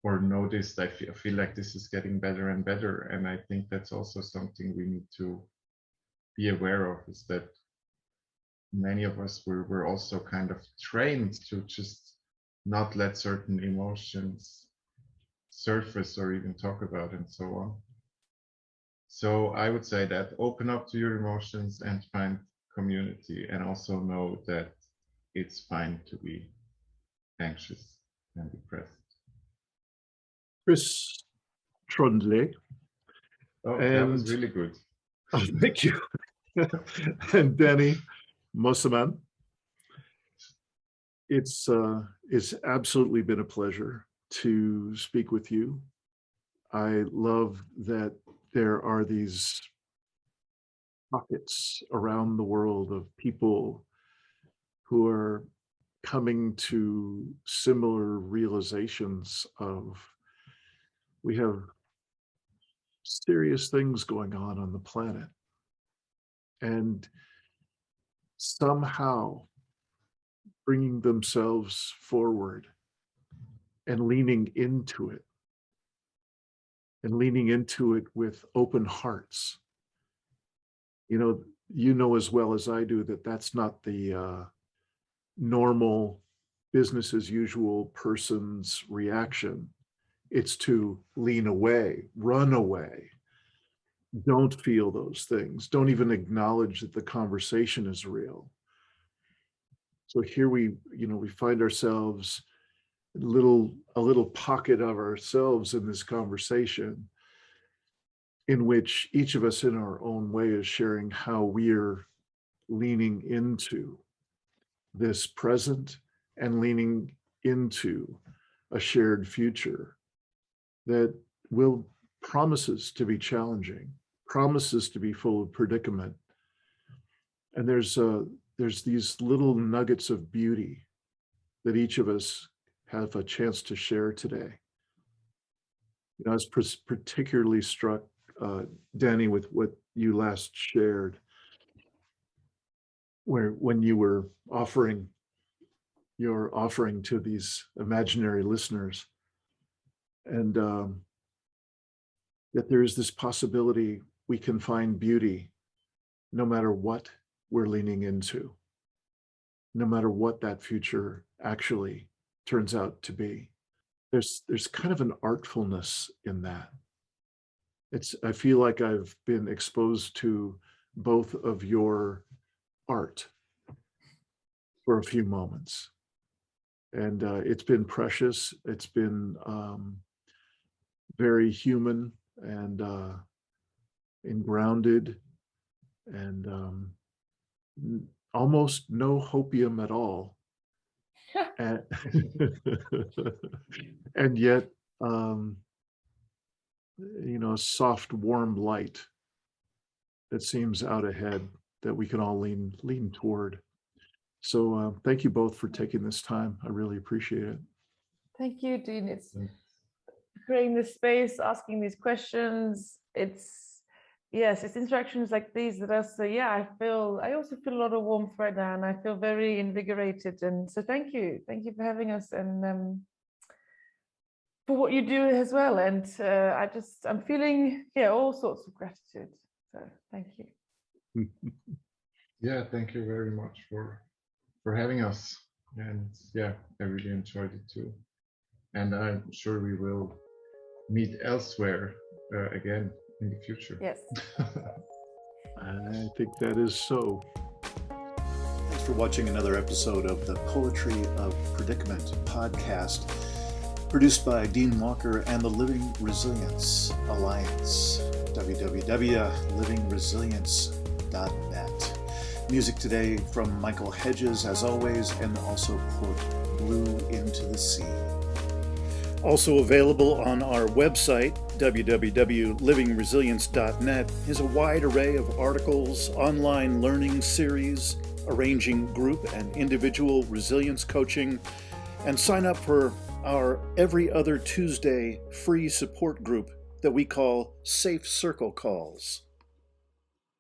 or noticed, I feel like this is getting better and better. And I think that's also something we need to be aware of, is that many of us were also kind of trained to just not let certain emotions surface or even talk about, and so on. So I would say that open up to your emotions and find community, and also know that it's fine to be anxious and depressed. Chris Tröndle. Oh, that was really good. Oh, thank you. And Dani Mosimann. It's absolutely been a pleasure to speak with you. I love that there are these pockets around the world of people who are coming to similar realizations of, we have serious things going on the planet, and somehow bringing themselves forward and leaning into it, with open hearts. You know as well as I do that that's not the normal business as usual person's reaction. It's to lean away, run away. Don't feel those things. Don't even acknowledge that the conversation is real. So here we find ourselves a little pocket of ourselves in this conversation, in which each of us in our own way is sharing how we're leaning into this present and leaning into a shared future that promises to be challenging, promises to be full of predicament. And there's these little nuggets of beauty that each of us have a chance to share today. I was particularly struck, Dani, with what you last shared, when you were offering your offering to these imaginary listeners, and that there is this possibility we can find beauty no matter what we're leaning into, no matter what that future actually turns out to be. There's kind of an artfulness in that. I feel like I've been exposed to both of your art for a few moments, and it's been precious. It's been very human and grounded, and almost no hopium at all, and, and yet a soft, warm light that seems out ahead that we can all lean toward. So thank you both for taking this time. I really appreciate it. Thank you, Dean. It's creating this space, asking these questions. It's interactions like these that I also feel a lot of warmth right now, and I feel very invigorated. And so thank you for having us. And for what you do as well. And I'm feeling, all sorts of gratitude. So thank you. Yeah, thank you very much for having us. And yeah, I really enjoyed it too. And I'm sure we will meet elsewhere again in the future. Yes. I think that is so. Thanks for watching another episode of the Poetry of Predicament podcast, produced by Dean Walker and the Living Resilience Alliance, www.livingresilience.net. Music today from Michael Hedges, as always, and also Port Blue Into the Sea. Also available on our website, www.livingresilience.net, is a wide array of articles, online learning series, arranging group and individual resilience coaching, and sign up for our every other Tuesday free support group that we call Safe Circle Calls.